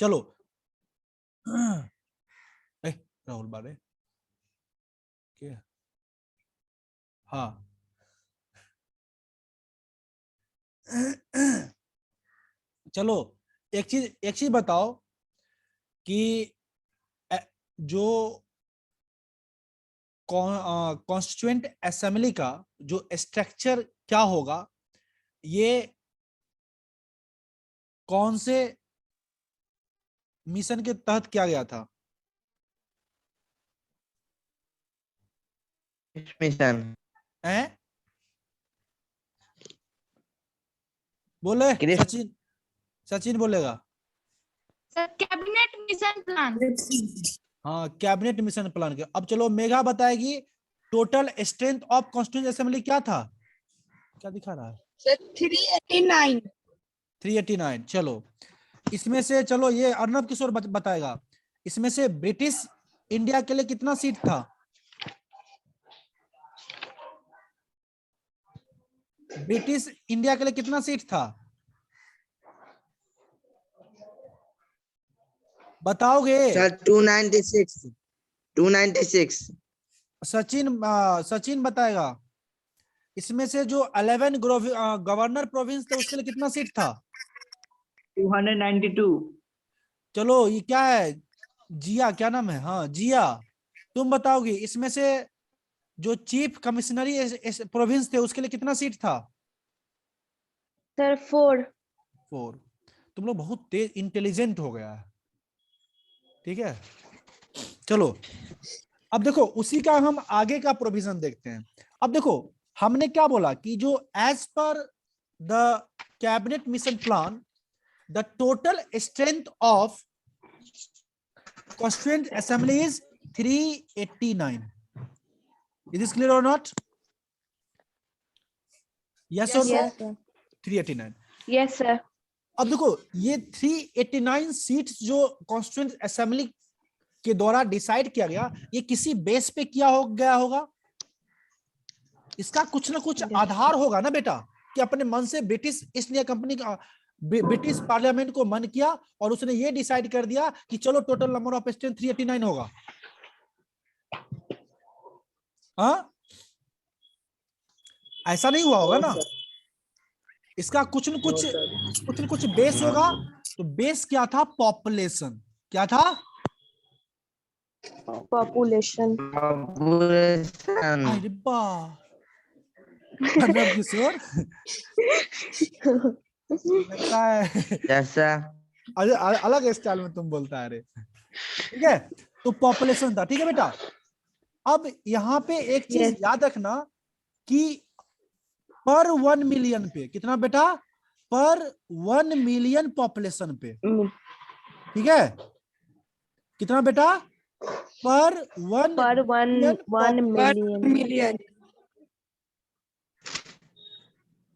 चलो राहुल बारे क्या, हाँ चलो एक चीज बताओ कि जो कॉन्स्टिट्यूएंट असेंबली का जो स्ट्रक्चर क्या होगा, ये कौन से मिशन के तहत किया गया था? मिशन हैं? बोले सचिन, सचिन बोलेगा। Sir cabinet mission plan. हाँ कैबिनेट मिशन प्लान के। अब चलो मेघा बताएगी total strength of constituent assembly क्या था, क्या दिखा रहा है? 389। 389। चलो इसमें से, चलो ये अर्नब किशोर बताएगा, इसमें से ब्रिटिश इंडिया के लिए कितना सीट था? ब्रिटिश इंडिया के लिए कितना सीट था बताओगे? सर 296 296। सचिन बताएगा, इसमें से जो 11 गवर्नर प्रोविंस थे उसके लिए कितना सीट था? 292। चलो ये क्या है, जिया, क्या नाम है? हाँ जिया, तुम बताओगी इसमें से जो चीफ कमिश्नरी प्रोविंस थे उसके लिए कितना सीट था? सर 4। तुम लोग बहुत तेज इंटेलिजेंट हो गया है, ठीक है। चलो अब देखो उसी का हम आगे का प्रोविजन देखते हैं। अब देखो हमने क्या बोला कि जो as per the cabinet mission plan the total strength of constituent assembly is 389। Is this clear और नॉट? यस और नो? 389। Yes sir. अब देखो ये 389 सीट्स जो कॉन्स्टिट्यूएंट असेंबली के द्वारा डिसाइड किया गया, ये किसी बेस पे किया हो गया होगा, इसका कुछ ना कुछ आधार होगा ना बेटा, कि अपने मन से ब्रिटिश ईस्ट इंडिया कंपनी का, ब्रिटिश पार्लियामेंट को मन किया और उसने ये डिसाइड कर दिया कि चलो टोटल नंबर ऑफ स्ट्रेंथ 389 होगा। हाँ ऐसा नहीं हुआ होगा ना, इसका कुछ न कुछ बेस होगा। तो बेस क्या था? पॉपुलेशन। क्या था? पॉपुलेशन। अरे बा अर्नब किशोर लगता है जैसा अलग स्टाइल में तुम बोलता है रे, ठीक है। तो पॉपुलेशन था, ठीक है बेटा। अब यहाँ पे एक चीज याद रखना कि पर 1 मिलियन पे कितना बेटा? पर 1 मिलियन पॉपुलेशन पे, ठीक है। कितना बेटा? पर 1 मिलियन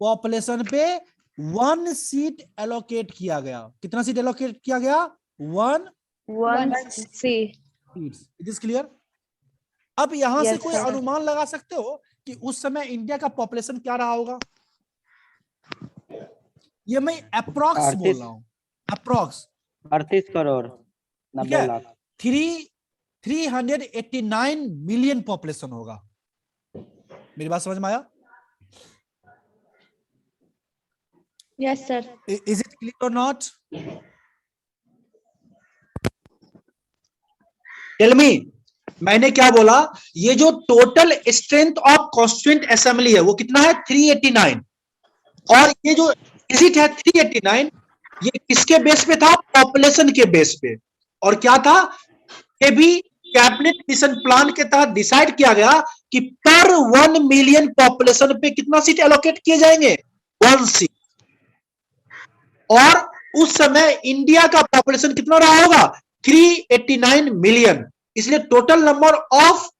पॉपुलेशन पे 1 सीट एलोकेट किया गया। कितना सीट एलोकेट किया गया? 1 सीट। It is clear? अब यहां से कोई अनुमान लगा सकते हो कि उस समय इंडिया का पॉपुलेशन क्या रहा होगा? ये मैं अप्रॉक्स बोल रहा हूं, approx 38 crore 90 lakh. 389 million population होगा। मेरी बात समझ में आया? Yes sir. Is it clear और नॉट? टेल मी, मैंने क्या बोला? ये जो total strength of constituent assembly है वो कितना है? 389। और ये जो डिजिट है 389, ये किसके बेस पे था? पॉपुलेशन के बेस पे। और क्या था? ये भी कैबिनेट मिशन प्लान के तहत डिसाइड किया गया कि पर 1 मिलियन पॉपुलेशन पे कितना सीट एलोकेट किए जाएंगे? 1 सीट। और उस समय इंडिया का पॉपुलेशन कितना रहा होगा? 389 मिलियन। इसलिए total number of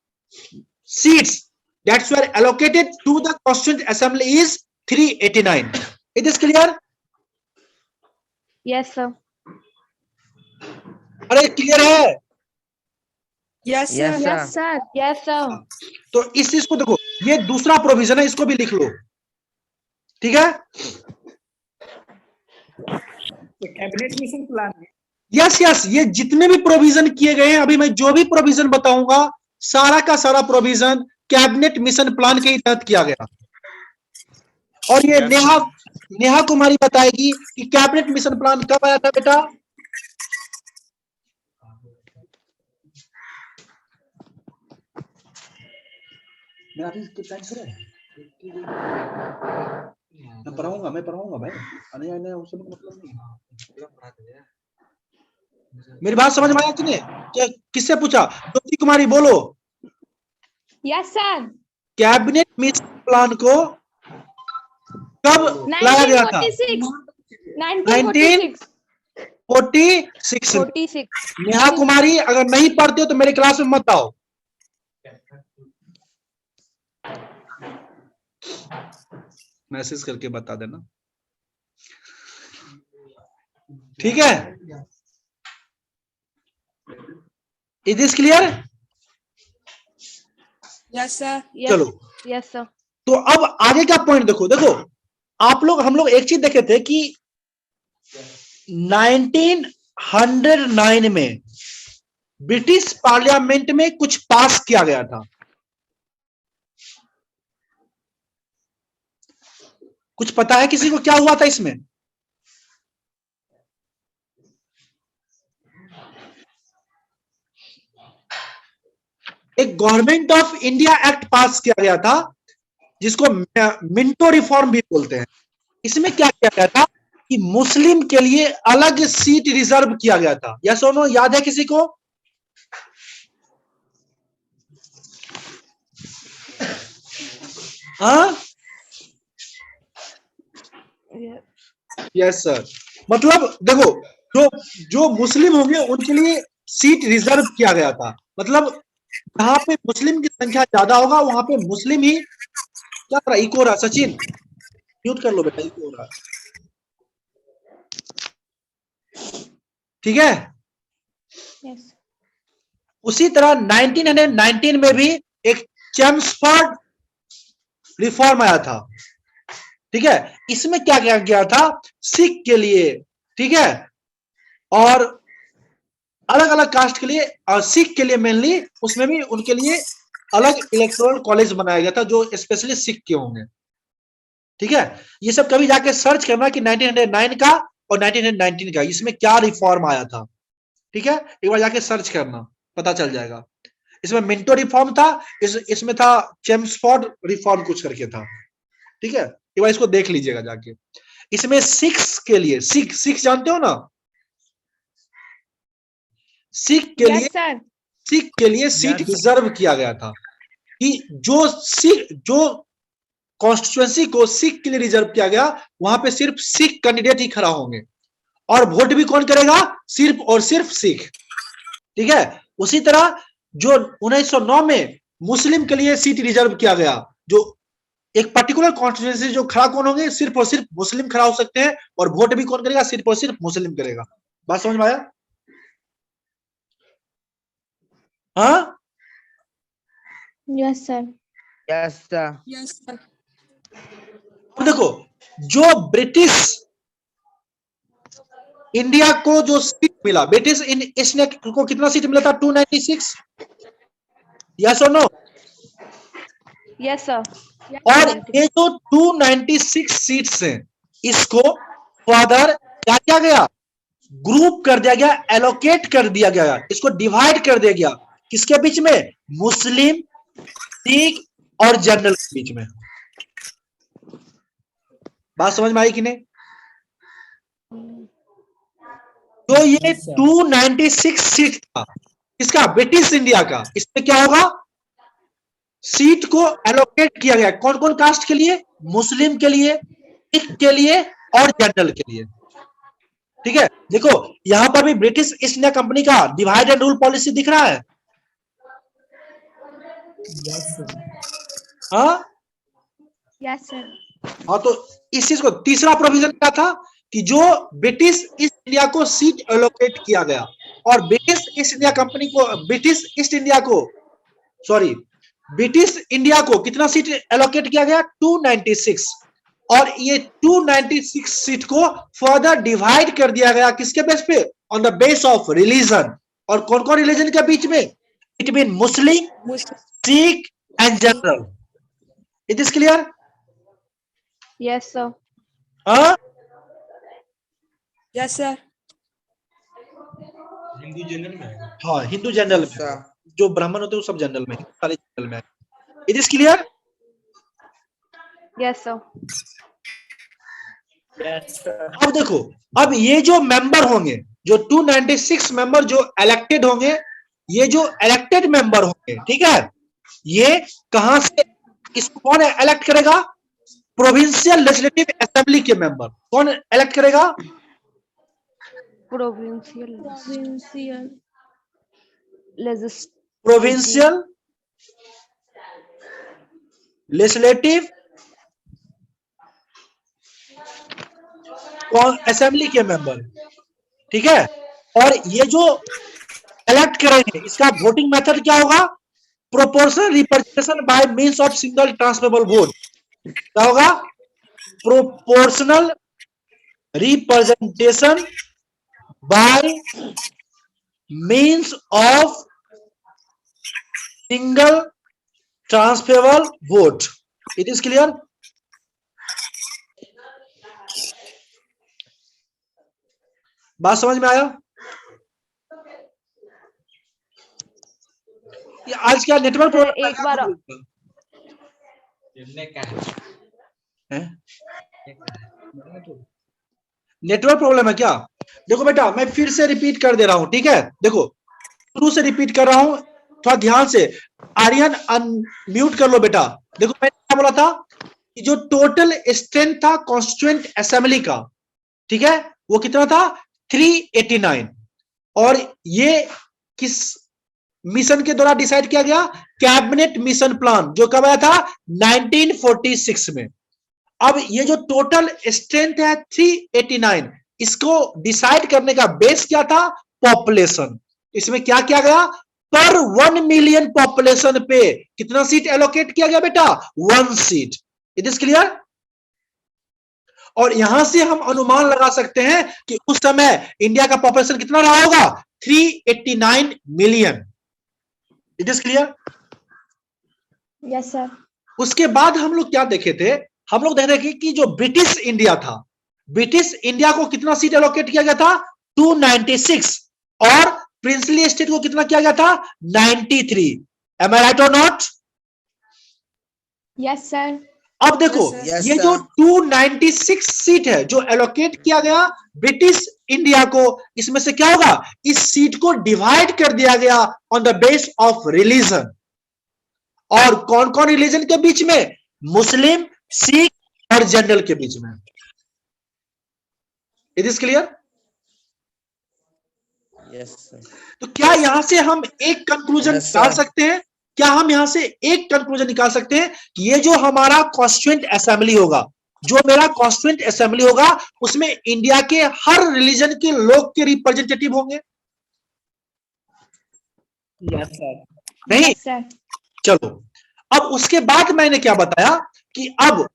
seats that's were allocated to the constituent assembly is 389। It is clear? Yes sir. अरे क्लियर है? Yes sir. Yes sir. Yes sir. तो इस चीज को देखो, ये दूसरा प्रोविजन है, इसको भी लिख लो, ठीक है। कैबिनेट मिशन प्लान में यस यस, ये जितने भी प्रोविजन किए गए हैं, अभी मैं जो भी प्रोविजन बताऊंगा सारा का सारा प्रोविजन कैबिनेट मिशन प्लान के ही तहत किया गया। और ये नेहा कुमारी बताएगी कि कैबिनेट मिशन प्लान कब आया था बेटा। मैं पढ़ाऊंगा भाई, आने आने उससे मतलब नहीं। मेरी बात समझ में आया कि नहीं? क्या किससे पूछा? ज्योति कुमारी बोलो। Yes sir. Cabinet mission plan को कब लाया गया था? 1946 1946। नेहा कुमारी अगर नहीं पढ़ते हो तो मेरे क्लास में मत आओ। मैसेज करके बता देना, ठीक है? Is this clear? Yes sir. चलो यस सर। तो अब आगे का पॉइंट देखो। देखो हम लोग एक चीज देखे थे कि 1909 में ब्रिटिश पार्लियामेंट में कुछ पास किया गया था। कुछ पता है किसी को क्या हुआ था इसमें? एक गवर्नमेंट ऑफ इंडिया एक्ट पास किया गया था जिसको मिंटो रिफॉर्म भी बोलते हैं। इसमें क्या किया गया था कि मुस्लिम के लिए अलग सीट रिजर्व किया गया था। या सुनो, याद है किसी को? हाँ यस सर। मतलब देखो, जो मुस्लिम होंगे उनके लिए सीट रिजर्व किया गया था। मतलब जहां पे मुस्लिम की संख्या ज्यादा होगा वहां पे मुस्लिम ही। क्या कर रहा? इको हो रहा। सचिन म्यूट कर लो बेटा, इको हो रहा। ठीक है। यस। उसी तरह 1919 में भी एक चेम्सफोर्ड रिफॉर्म आया था। ठीक है। इसमें क्या किया गया था? सिख के लिए, ठीक है, और अलग अलग कास्ट के लिए, और सिख के लिए मेनली, उसमें भी उनके लिए अलग इलेक्टोरल कॉलेज बनाया गया था जो स्पेशली सिख के होंगे। ठीक है। ये सब कभी जाके सर्च करना कि 1909 का और 1919 का इसमें क्या रिफॉर्म आया था। ठीक है, एक बार जाके सर्च करना, पता चल जाएगा। इसमें मिंटो रिफॉर्म था, इसमें था चेम्सफोर्ड रिफॉर्म कुछ करके था। ठीक है, एक बार इसको देख लीजिएगा जाके। इसमें सिख्स के लिए, सिख जानते हो ना? सिख के लिए सीट रिजर्व किया गया था कि जो कॉन्स्टिट्यूएंसी को सिख के लिए रिजर्व किया गया, वहां पे सिर्फ सिख कैंडिडेट ही खड़ा होंगे और वोट भी कौन करेगा? सिर्फ और सिर्फ सिख। ठीक है। उसी तरह जो 1909 में मुस्लिम के लिए सीट रिजर्व किया गया, जो एक पर्टिकुलर कॉन्स्टिट्यूएंसी जो खड़ा कौन होंगे? सिर्फ और सिर्फ मुस्लिम खड़ा हो सकते हैं और वोट भी कौन करेगा? सिर्फ और सिर्फ मुस्लिम करेगा। बात समझ में आया? हाँ yes sir. Yes, sir. Yes sir. अब देखो, जो ब्रिटिश इंडिया को जो सीट मिला, ब्रिटिश इंडिया को कितना सीट मिला था? 296। यस और नो? Yes sir. और ये जो 296 सीट्स हैं, इसको फर्दर क्या किया गया? ग्रुप कर दिया गया, एलोकेट कर दिया गया, इसको डिवाइड कर दिया गया। किसके बीच में? मुस्लिम, सिख और जनरल के बीच में। बात समझ में आई कि नहीं? तो ये 296 सीट था इसका, ब्रिटिश इंडिया का। इसमें क्या होगा? सीट को एलोकेट किया गया कौन कौन कास्ट के लिए? मुस्लिम के लिए, सिख के लिए और जनरल के लिए। ठीक है। देखो यहां पर भी ब्रिटिश ईस्ट इंडिया कंपनी का डिवाइड एंड रूल पॉलिसी दिख रहा है। हाँ यस सर। हाँ, तो इस चीज को तीसरा प्रोविजन क्या था कि जो ब्रिटिश ईस्ट इंडिया को सीट एलोकेट किया गया, और ब्रिटिश ईस्ट इंडिया कंपनी को, ब्रिटिश इंडिया को कितना सीट एलोकेट किया गया? 296। और ये 296 सीट को फर्दर डिवाइड कर दिया गया किसके बेस पे? On the base of religion. और कौन कौन रिलीजन के बीच में? Between Muslim, Sikh and general. It is clear? Yes, sir. हाँ, Yes, sir. हाँ, हिंदू जनरल में, sir. जो ब्राह्मण होते हैं वो सब जनरल में, सारे जनरल में। It is clear? Yes, sir. अब देखो, अब ये जो मेंबर होंगे, जो 296 मेंबर जो इलेक्टेड होंगे, ये जो इलेक्टेड मेंबर होंगे, ठीक है, ये कहां से, इसको कौन इलेक्ट करेगा? प्रोविंशियल लेजिस्लेटिव असेंबली के मेंबर। कौन इलेक्ट करेगा? Provincial legislative. Provincial legislative assembly के मेंबर, ठीक है। और ये जो इलेक्ट करेंगे, इसका वोटिंग मेथड क्या होगा? Proportional representation by means of single transferable vote. क्या होगा? Proportional representation by means of single transferable vote. It is clear? बात समझ में आया? ये आज क्या नेटवर्क प्रॉब्लम? एक बार नेटवर्क प्रॉब्लम है क्या? देखो बेटा, मैं फिर से रिपीट कर दे रहा हूं, ठीक है। देखो, शुरू से रिपीट कर रहा हूं, थोड़ा ध्यान से। आर्यन अनम्यूट कर लो बेटा। देखो मैंने क्या बोला था कि जो टोटल स्ट्रेंथ था कॉन्स्टिट्यूएंट असेंबली का, ठीक है, वो कितना था? 389। और ये किस मिशन के द्वारा डिसाइड किया गया? कैबिनेट मिशन प्लान, जो कब आया था? 1946 में। अब ये जो टोटल स्ट्रेंथ है 389, इसको डिसाइड करने का बेस क्या था? पॉपुलेशन। इसमें क्या किया गया? पर 1 मिलियन पॉपुलेशन पे कितना सीट एलोकेट किया गया बेटा? 1 सीट। It is clear? और यहां से हम अनुमान लगा सकते हैं कि उस समय इंडिया का पॉपुलेशन कितना रहा होगा? 389 million. It is clear? Yes, sir. उसके बाद हम लोग क्या देखे थे? हम लोग देख रहे थे कि जो ब्रिटिश इंडिया था, ब्रिटिश इंडिया को कितना सीट एलोकेट किया गया था? 296। और प्रिंसली स्टेट को कितना किया गया था? 93। एम आई राइट और नॉट? Yes, sir. अब देखो, Yes, ये sir. जो 296 सीट है जो एलोकेट किया गया ब्रिटिश इंडिया को, इसमें से क्या होगा? इस सीट को डिवाइड कर दिया गया on the base of religion. और कौन कौन रिलीजन के बीच में? मुस्लिम, सिख और जनरल के बीच में। It is clear? Yes, sir. तो क्या यहां से हम एक कंक्लूजन Yes, sir. निकाल सकते हैं? क्या हम यहां से एक कंक्लूजन निकाल सकते हैं कि ये जो हमारा कॉन्स्टिट्यूएंट असेंबली होगा, जो मेरा कॉन्स्टिट्यूएंट असेंबली होगा, उसमें इंडिया के हर रिलीजन के लोग के रिप्रेजेंटेटिव होंगे? Yes sir. नहीं? Yes, sir. चलो, अब उसके बाद मैंने क्या बताया कि अब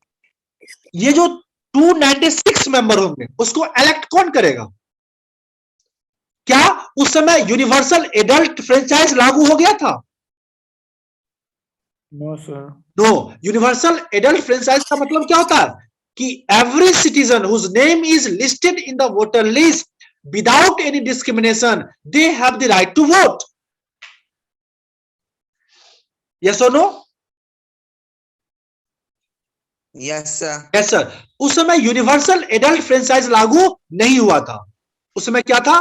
ये जो 296 मेंबर होंगे, उसको इलेक्ट कौन करेगा? क्या उस समय यूनिवर्सल एडल्ट फ्रेंचाइज लागू हो गया था? No sir. No. Universal adult franchise का मतलब क्या होता है? कि every citizen whose name is listed in the voter list without any discrimination, they have the right to vote. Yes और no? Yes, sir. Yes sir. उस समय universal adult franchise लागू नहीं हुआ था। उस समय क्या था?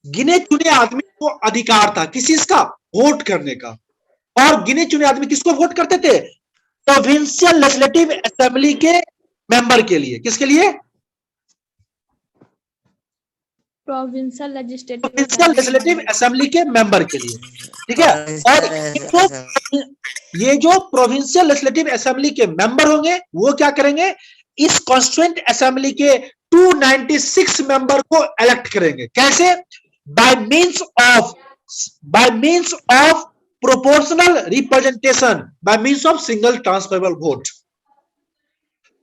गिने चुने आदमी को अधिकार था किसी इसका वोट करने का। और गिने चुने आदमी किसको वोट करते थे? प्रोविंशियल लेजिस्लेटिव असेंबली के मेंबर के लिए। किसके लिए? Provincial legislative. Provincial legislative assembly के मेंबर के लिए, ठीक है। और ये जो प्रोविंशियल लेजिस्लेटिव असेंबली के मेंबर होंगे, वो क्या करेंगे? इस कॉन्स्टिट्यूएंट असेंबली के 296 मेंबर को इलेक्ट करेंगे। कैसे? Bye means of proportional representation by means of single transferable vote.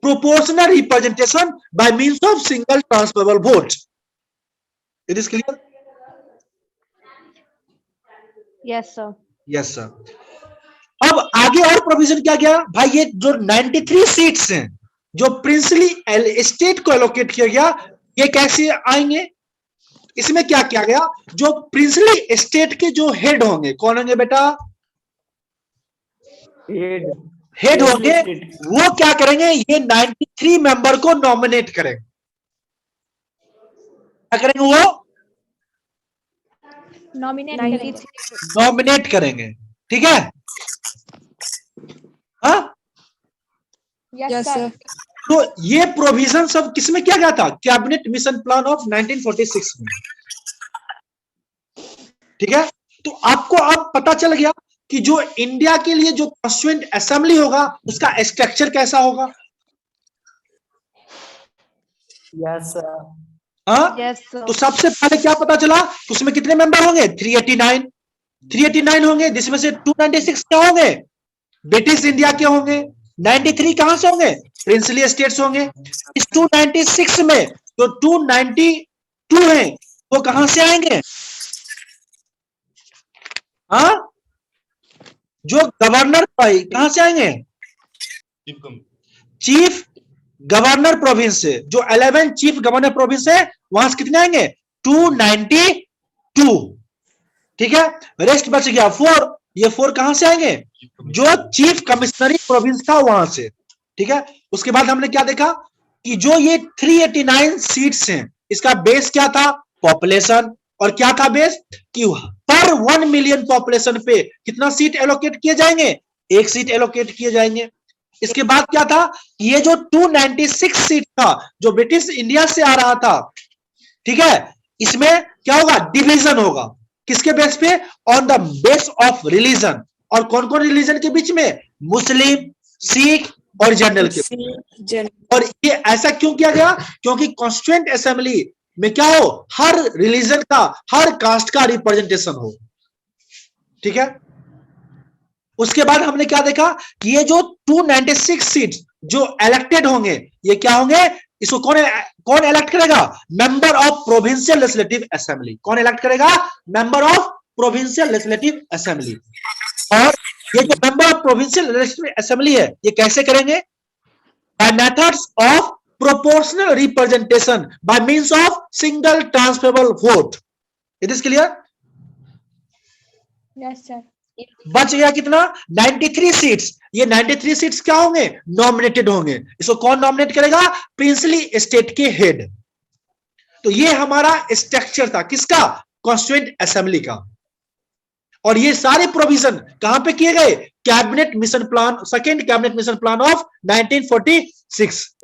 proportional representation by means of single transferable vote. It is clear? Yes, sir. Yes, sir. अब आगे और प्रोविजन क्या गया भाई, ये जो 93 सीट्स हैं जो प्रिंसली स्टेट को एलोकेट किया गया, ये कैसे आएंगे? इसमें क्या किया गया, जो प्रिंसली स्टेट के जो हेड होंगे, कौन होंगे बेटा? हेड होंगे, वो क्या करेंगे, ये 93 मेंबर को नॉमिनेट करेंगे। क्या करेंगे? वो नॉमिनेट करेंगे, ठीक है? हाँ, Yes, sir. तो ये प्रोविजन सब किसमें किया गया था? कैबिनेट मिशन प्लान ऑफ 1946 में, ठीक है? तो आपको अब पता चल गया कि जो इंडिया के लिए जो कॉन्स्टिट्यूएंट असेंबली होगा उसका स्ट्रक्चर कैसा होगा। Yes sir. हाँ, Yes, sir. तो सबसे पहले क्या पता चला, उसमें कितने मेंबर होंगे? 389 होंगे, जिसमें से 296 क्या होंगे? ब्रिटिश इंडिया के होंगे। 93 कहां से होंगे? प्रिंसली स्टेट्स होंगे। इस 296 में जो 292 हैं वो कहां से आएंगे? हाँ, जो गवर्नर भाई कहां से आएंगे? चीफ गवर्नर प्रोविंस से। जो 11 चीफ गवर्नर प्रोविंस है वहां से कितने आएंगे? 292, ठीक है? रेस्ट बच गया 4। ये 4 कहां से आएंगे? जो चीफ कमिश्नरी प्रोविंस था वहां से, ठीक है? उसके बाद हमने क्या देखा कि जो ये 389 सीट्स हैं, इसका बेस क्या था? पॉपुलेशन। और क्या था बेस? कि पर 1 मिलियन पॉपुलेशन पे कितना सीट एलोकेट किए जाएंगे? 1 सीट एलोकेट किए जाएंगे। इसके बाद क्या था? ये जो 296 सीट था जो ब्रिटिश इंडिया से आ रहा था, ठीक है, इसमें क्या होगा? डिवीजन होगा। किसके बेस पे? On the base of religion. और कौन कौन रिलीजन के बीच में? मुस्लिम, सिख और जनरल के। और ये ऐसा क्यों किया गया? क्योंकि कॉन्स्टिट्यूएंट असेंबली में क्या हो? हर रिलीजन का, हर कास्ट का रिप्रेजेंटेशन हो, ठीक है? उसके बाद हमने क्या देखा कि ये जो 296 सीट्स जो इलेक्टेड होंगे, ये क्या होंगे? इसको कौन इलेक्ट करेगा? Member of provincial legislative assembly. कौन इलेक्ट करेगा? Member of provincial legislative assembly. और ये जो member of provincial legislative assembly है, ये कैसे करेंगे? By methods of proportional representation by means of single transferable vote. It is clear? Yes, sir. बच गया कितना? 93 सीट्स। ये 93 सीट्स क्या होंगे? नॉमिनेटेड होंगे। इसको कौन नॉमिनेट करेगा? प्रिंसली स्टेट के हेड। तो ये हमारा स्ट्रक्चर था किसका? कॉन्स्टिट्यूएंट असेंबली का। और ये सारे प्रोविजन कहां पे किए गए? Cabinet mission plan, second cabinet mission plan of 1946।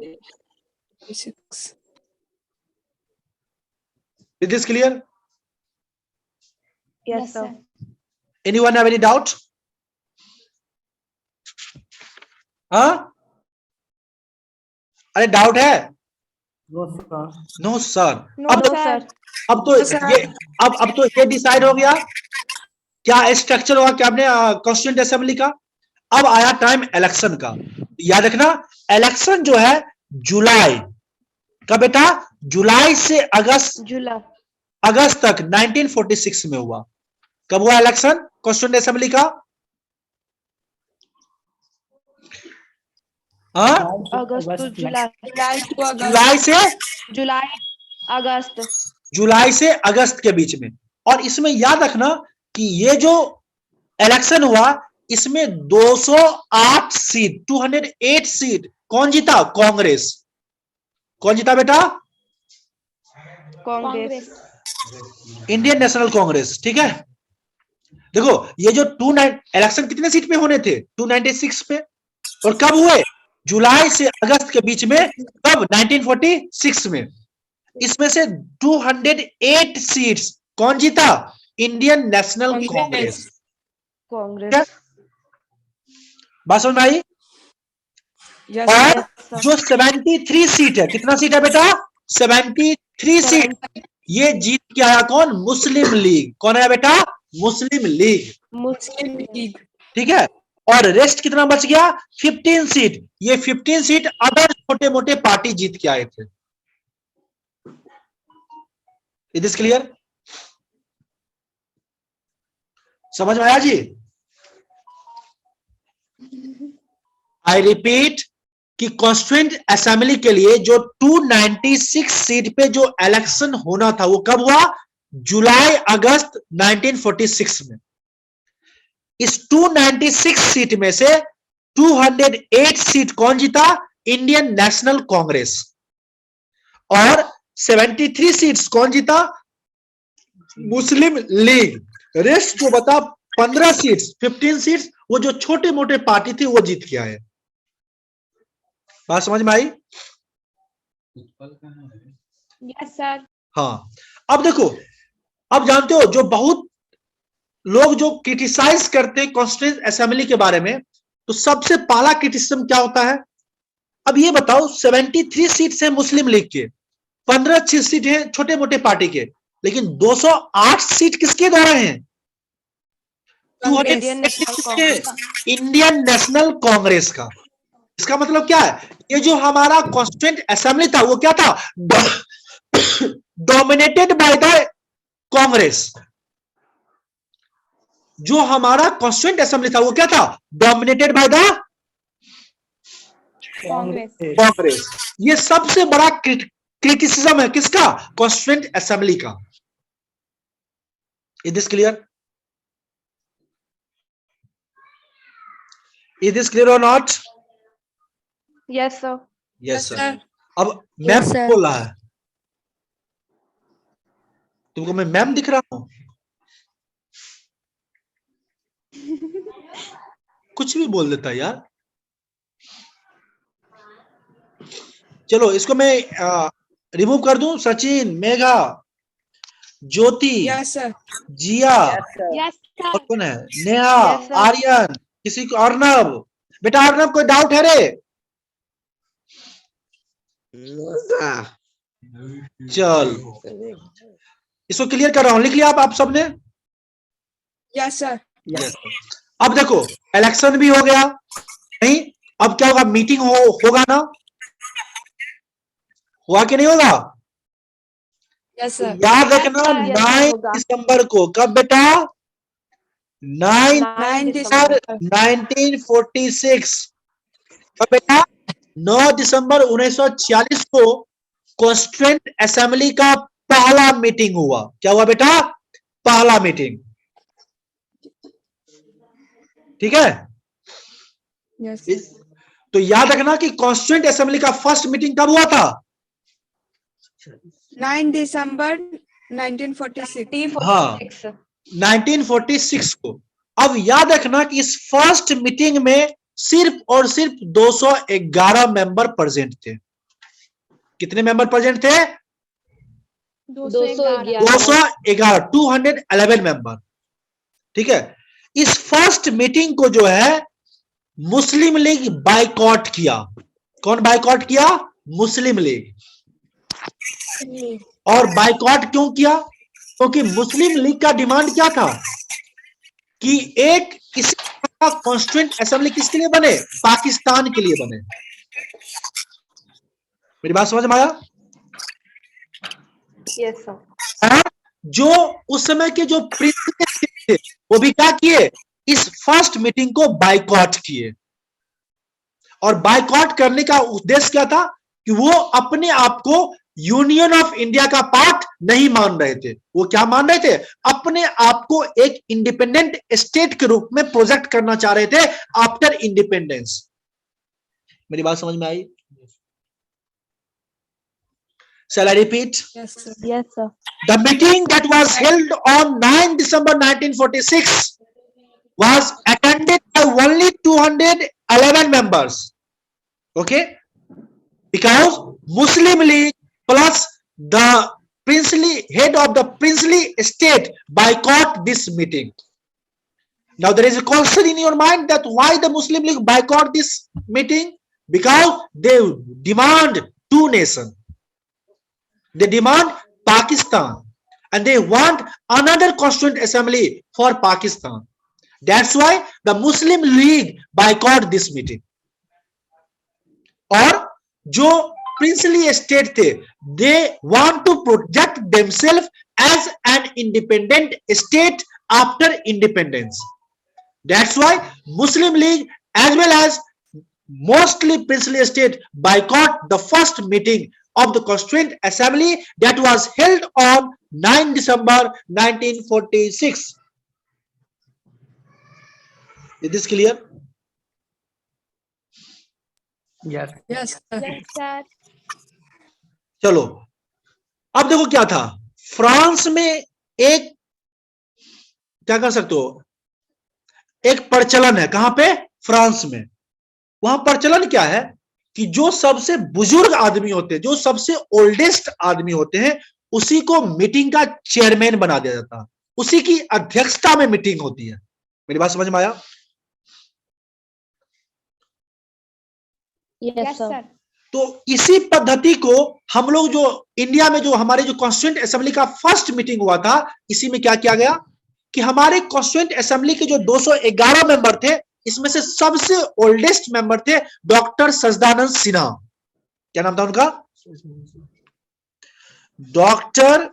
It is clear? Yes, sir. Anyone have any doubt? हाँ, अरे डाउट है? No sir. No, अब sir. अब तो ये अब तो ये डिसाइड हो गया क्या स्ट्रक्चर होगा कैबिनेट कॉन्स्टिट्यूएंट असेंबली का। अब आया टाइम इलेक्शन का। याद रखना, इलेक्शन जो है जुलाई का बेटा, जुलाई से अगस्त तक 1946 में हुआ। कब हुआ इलेक्शन कॉन्स्टिट्यूएंट असेंबली का? हाँ, जुलाई से अगस्त के बीच में। और इसमें याद रखना कि ये जो इलेक्शन हुआ इसमें 208 सीट, 208 सीट कौन जीता? कांग्रेस। कौन जीता बेटा? कांग्रेस। इंडियन नेशनल कांग्रेस, ठीक है? देखो ये जो इलेक्शन कितने सीट पे होने थे? 296 पे। और कब हुए? जुलाई से अगस्त के बीच में। कब? 1946 में। इसमें से 208 सीट्स कौन जीता? Indian national Congress. बात समझ में आई? और जो 73 सीट है, कितना सीट है बेटा? 73 सीट ये जीत के आया कौन? मुस्लिम लीग। कौन है बेटा? मुस्लिम लीग, ठीक है? और रेस्ट कितना बच गया? 15 सीट। ये 15 सीट अदर छोटे मोटे पार्टी जीत के आए थे। It is clear? समझ में आया जी? आई रिपीट कि कॉन्स्टिट्यूएंट असेंबली के लिए जो 296 सीट पे जो इलेक्शन होना था वो कब हुआ? जुलाई अगस्त 1946 में। इस 296 सीट में से 208 सीट कौन जीता? Indian national Congress. और 73 सीट्स कौन जीता? मुस्लिम लीग। रेस्ट जो बता 15 सीट्स 15 सीट्स वो जो छोटे मोटे पार्टी थी वो जीत के आए। बात समझ में आई? Yes sir. हाँ, अब देखो, अब जानते हो जो बहुत लोग जो क्रिटिसाइज करते हैं कॉन्स्टिट्यूएंट असेंबली के बारे में, तो सबसे पहला क्रिटिसिज्म क्या होता है? अब ये बताओ 73 सीट्स हैं मुस्लिम लीग के, 15 सीट हैं छोटे मोटे पार्टी के, लेकिन 208 सीट किसके द्वारा हैं? इंडियन नेशनल कांग्रेस का। इसका मतलब क्या है? ये जो हमारा कॉन्स्टिट्यूएंट असेंबली था वो क्या था? Dominated by the Congress. जो हमारा कॉन्स्टिट्यूएंट असेंबली था वो क्या था? Dominated by the Congress. ये सबसे बड़ा क्रिटिसिज्म है किसका? कॉन्स्टिट्यूएंट असेंबली का। Is this clear? Is this clear और not? Yes sir. Yes sir. अब मैम बोल रहा है, तुमको मैं मैम दिख रहा हूं? कुछ भी बोल देता यार। चलो इसको मैं रिमूव कर दूं। सचिन, मेघा, ज्योति, Yes, sir. जिया, यस और सर। कौन है? Neha, Yes, sir. आर्यन, किसी को? अर्नब, बेटा अर्नब कोई डाउट है रे? No, sir. चल इसको क्लियर कर रहा हूं, लिख लिया आप सबने? Yes, sir. Yes. अब देखो इलेक्शन भी हो गया, नहीं? अब क्या होगा? मीटिंग होगा ना? हुआ कि नहीं होगा? Yes, sir. याद रखना Yes, sir. 9 होगा। दिसंबर को। कब बेटा? 9 9 दिसंबर December. 1946। कब बेटा? 9 दिसंबर 1946 को कॉन्स्टिट्यूएंट असेंबली का पहला मीटिंग हुआ। क्या हुआ बेटा? पहला मीटिंग। ठीक है? Yes. तो याद रखना कि कॉन्स्टिट्यूएंट असेंबली का फर्स्ट मीटिंग कब हुआ था? 9 December 1946. हाँ, 1946 को। अब याद रखना कि इस फर्स्ट मीटिंग में सिर्फ और सिर्फ 211 मेंबर प्रेजेंट थे। कितने मेंबर प्रेजेंट थे? 211, 211 मेंबर। ठीक है? इस फर्स्ट मीटिंग को जो है मुस्लिम लीग बायकॉट किया। कौन बायकॉट किया? मुस्लिम लीग। और बायकॉट क्यों किया? क्योंकि मुस्लिम लीग का डिमांड क्या था कि एक किसी का कॉन्स्टिट्यूएंट असेंबली किसके लिए बने? पाकिस्तान के लिए बने। मेरी बात समझ में आया? Yes sir. और जो उस समय के जो प्रिंसिपल थे वो भी क्या किए? इस फर्स्ट मीटिंग को बायकॉट किए। और बायकॉट करने का उद्देश्य क्या था? कि वो अपने आप को यूनियन ऑफ इंडिया का पार्ट नहीं मान रहे थे। वो क्या मान रहे थे? अपने आप को एक इंडिपेंडेंट स्टेट के रूप में प्रोजेक्ट करना चाह रहे थे आफ्टर इंडिपेंडेंस। मेरी बात समझ में आई? Shall I repeat? Yes, sir. Yes sir. The meeting that was held on 9 December 1946 was attended by only 211 members. Okay? Because Muslim League plus the princely head of the princely state boycott this meeting. Now there is a question in your mind that why the Muslim League boycott this meeting? Because they demand two nations. They demand Pakistan and they want another constituent assembly for Pakistan. That's why the Muslim League boycott this meeting. और जो princely state थे, they want to project themselves as an independent state after independence. That's why Muslim League as well as mostly princely state boycott the first meeting of the Constituent Assembly that was held on 9 December 1946. Is this clear? Yes. Yes, sir. Yes, sir. चलो अब देखो क्या था. France में एक क्या कर सकते हो, एक प्रचलन है. कहां पे? फ्रांस में. वहां प्रचलन क्या है कि जो सबसे बुजुर्ग आदमी होते हैं, जो सबसे ओल्डेस्ट आदमी होते हैं, उसी को मीटिंग का चेयरमैन बना दिया जाता है. उसी की अध्यक्षता में मीटिंग होती है. मेरी बात समझ में आया? Yes, sir. तो इसी पद्धति को हम लोग जो इंडिया में जो हमारे जो कॉन्स्टिट्यूएंट असेंबली का फर्स्ट मीटिंग हुआ था, इसी में क्या किया गया कि हमारे कॉन्स्टिट्यूएंट असेंबली के जो 211 मेंबर थे, इसमें से सबसे ओल्डेस्ट मेंबर थे डॉक्टर सच्चिदानंद सिन्हा. क्या नाम था उनका? डॉक्टर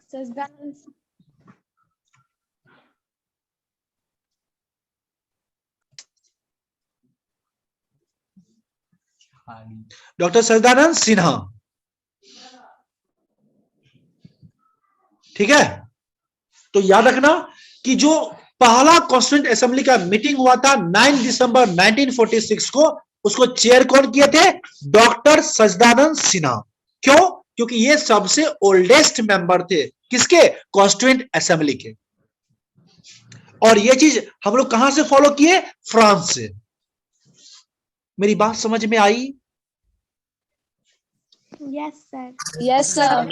सच्चिदानंद सिन्हा. ठीक है. तो याद रखना कि जो पहला कॉन्स्टिट्यूएंट असेंबली का मीटिंग हुआ था 9 दिसंबर 1946 को, उसको चेयर कौन किए थे? डॉक्टर सच्चिदानंद सिन्हा. क्यों? क्योंकि ये सबसे ओल्डेस्ट मेंबर थे. किसके? कॉन्स्टिट्यूएंट असेंबली के. और ये चीज हम लोग कहां से फॉलो किए? फ्रांस से. मेरी बात समझ में आई? Yes, sir. Yes, sir.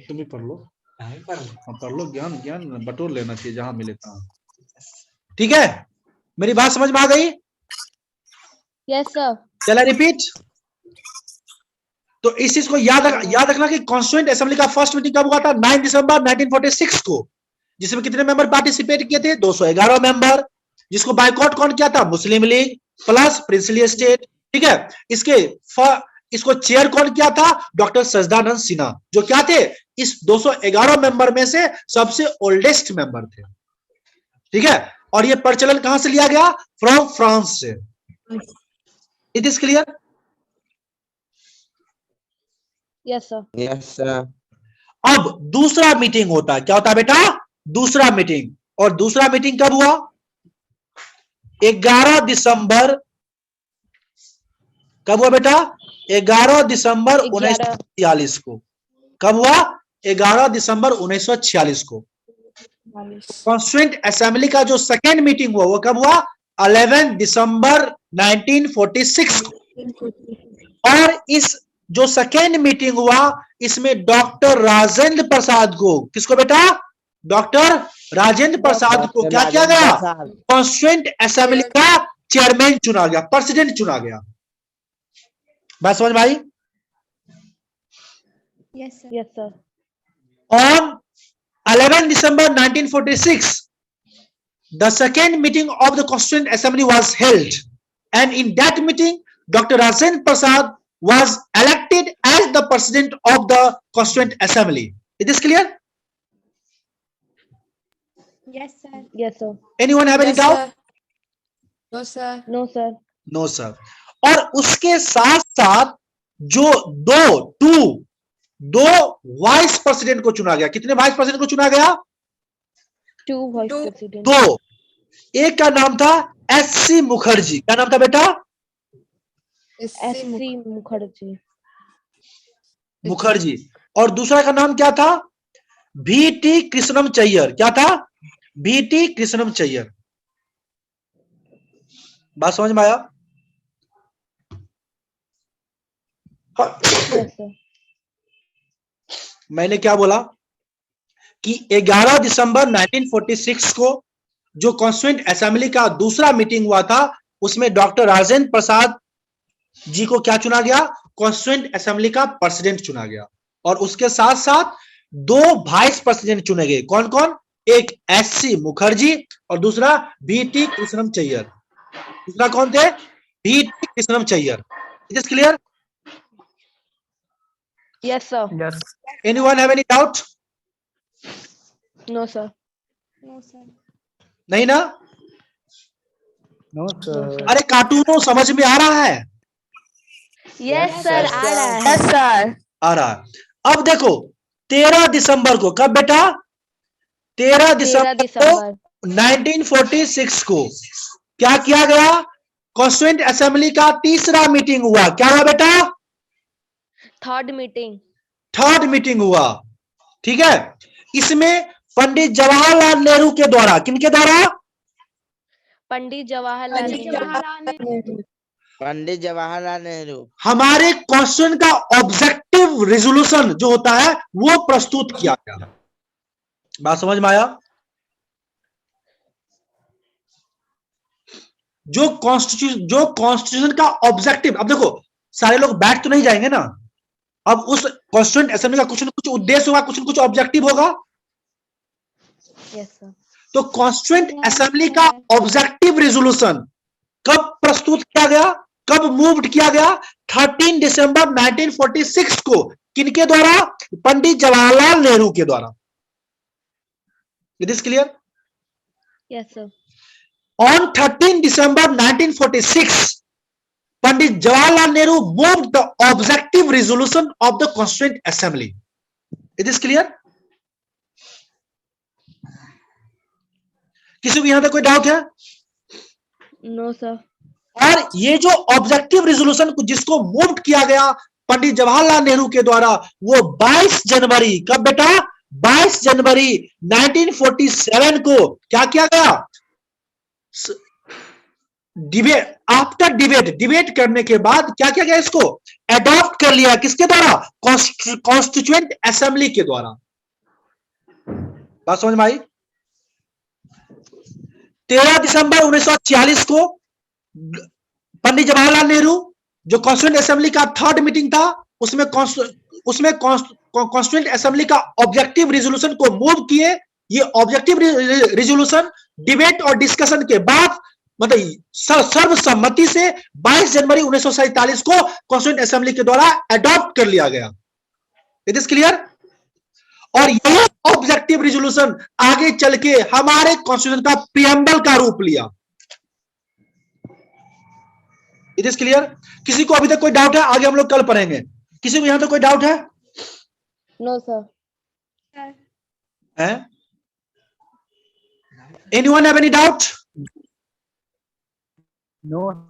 तुम ही पढ़ लो. पढ़ लो, ज्ञान ज्ञान बटोर लेना चाहिए जहां मिले तहां. ठीक है, मेरी बात समझ में आ गई? Yes, sir. चला रिपीट. तो इस चीज को याद रखना कि कॉन्स्टिट्यूएंट असेंबली का फर्स्ट मीटिंग कब हुआ था? 9 दिसंबर 1946 को, जिसमें कितने मेंबर पार्टिसिपेट किए थे? 211 मेंबर. जिसको बायकॉट कौन किया था? मुस्लिम लीग प्लस प्रिंसली स्टेट. ठीक है. इसको चेयर कौन किया था? डॉक्टर सच्चिदानंद सिन्हा, जो क्या थे? इस 211 मेंबर में से सबसे ओल्डेस्ट मेंबर थे. ठीक है. और ये प्रचलन कहां से लिया गया? फ्रॉम फ्रांस से. It is clear? Yes, sir. Yes, sir. अब दूसरा मीटिंग होता है. क्या होता है बेटा? दूसरा मीटिंग. और दूसरा मीटिंग कब हुआ? 11 दिसंबर. कब हुआ बेटा? 11 दिसंबर 1946 को. कब हुआ? 11 दिसंबर 1946 को. कॉन्स्टिट्यूएंट असेंबली का जो सेकेंड मीटिंग हुआ, वो कब हुआ? 11 दिसंबर 1946 को. और इस जो सेकेंड मीटिंग हुआ, इसमें डॉक्टर राजेंद्र प्रसाद को, किसको बेटा? डॉक्टर राजेंद्र प्रसाद को क्या किया गया? कॉन्स्टिट्यूएंट असेंबली का चेयरमैन चुना गया, प्रेसिडेंट चुना गया. बात समझ में आई? Yes, sir. Yes, sir. On 11 December 1946, the second meeting of the Constituent Assembly was held, and in that meeting, Dr. Rajendra Prasad was elected as the president of the Constituent Assembly. Is this clear? Yes, sir. Yes, sir. Anyone have any Yes, doubt? sir. No, sir. No, sir. No, sir. और उसके साथ साथ जो दो vice president को चुना गया. कितने वाइस प्रेसिडेंट को चुना गया? Two vice Two. president. दो. एक का नाम था S.C. मुखर्जी. क्या नाम था बेटा? S.C. Mukherjee. मुखर्जी. और दूसरा का नाम क्या था? V.T. कृष्णम चैयर. क्या था? V.T. कृष्णम चैयर. बात समझ में आया? Yes, sir. मैंने क्या बोला कि 11 दिसंबर 1946 को जो कॉन्स्टिट्यूएंट असेंबली का दूसरा मीटिंग हुआ था, उसमें डॉक्टर राजेंद्र प्रसाद जी को क्या चुना गया? कॉन्स्टिट्यूएंट असेंबली का प्रेसिडेंट चुना गया. और उसके साथ साथ दो वाइस प्रेसिडेंट चुने गए. कौन कौन? एक S.C. मुखर्जी और दूसरा V.T. कृष्णम चैयर. दूसरा कौन थे? V.T. Krishnamachari. It is clear? Yes, sir. Yes. Anyone have any doubt? No, sir. नहीं ना? No, sir. अरे कार्टूनों समझ में आ रहा है? Yes, sir. Yes, आ sir. रहा है। Yes, sir. आ रहा है। अब देखो 13 दिसंबर को, कब बेटा? 13 दिसंबर को 1946 को क्या किया गया? कॉन्स्टिट्यूएंट असेंबली का तीसरा मीटिंग हुआ। क्या हुआ बेटा? Third meeting. थर्ड मीटिंग हुआ। ठीक है, इसमें पंडित जवाहरलाल नेहरू के द्वारा, किनके द्वारा? पंडित जवाहरलाल नेहरू। पंडित जवाहरलाल नेहरू हमारे क्वेश्चन का ऑब्जेक्टिव रेजोल्यूशन जो होता है वो प्रस्तुत किया गया। बात समझ में आया? जो कॉन्स्टिट्यूशन का ऑब्जेक्टिव, अब देखो सारे लोग बैठ तो नहीं जाएंगे ना, अब उस कॉन्स्टिट्यूएंट असेंबली का कुछ न कुछ उद्देश्य होगा, कुछ न कुछ ऑब्जेक्टिव होगा। Yes, sir. तो कॉन्स्टिट्यूएंट असेंबली का ऑब्जेक्टिव रेजोल्यूशन कब प्रस्तुत किया गया, कब मूव्ड किया गया? 13 दिसंबर 1946 को। किनके द्वारा? पंडित जवाहरलाल नेहरू के द्वारा। It is clear? Yes, sir. On 13 December 1946, Pandit Jawaharlal Nehru moved the objective resolution of the Constituent Assembly. It is clear? किसी को यहां तक कोई डाउट है? No, sir. और ये जो ऑब्जेक्टिव रेजोल्यूशन जिसको मूव किया गया पंडित जवाहरलाल नेहरू के द्वारा, वो 22 जनवरी, कब बेटा? 22 जनवरी 1947 को क्या किया गया? डिबेट, आफ्टर डिबेट करने के बाद क्या किया गया? इसको एडॉप्ट कर लिया। किसके द्वारा? कॉन्स्टिट्यूएंट असेंबली के द्वारा। बात समझ में आई? 13 दिसंबर 1946 को पंडित जवाहरलाल नेहरू जो कॉन्स्टिट्यूएंट असेंबली का थर्ड मीटिंग था, उसमें कॉन्स्टिट्यूएंट असेंबली का ऑब्जेक्टिव रेजोल्यूशन को मूव किए। ये ऑब्जेक्टिव रेजोल्यूशन डिबेट और डिस्कशन के बाद, मतलब सर्वसम्मति से 22 जनवरी 1947 को कॉन्स्टिट्यूएंट असेंबली के द्वारा एडॉप्ट कर लिया गया। It is clear? और यह ऑब्जेक्टिव रेजोल्यूशन आगे चल के हमारे कॉन्स्टिट्यूशन का प्रीएम्बल का रूप लिया। It is clear? किसी को अभी तक कोई डाउट है? आगे हम लोग कल पढ़ेंगे। किसी को यहां तक कोई डाउट है? No, sir. Anyone have any doubt? No.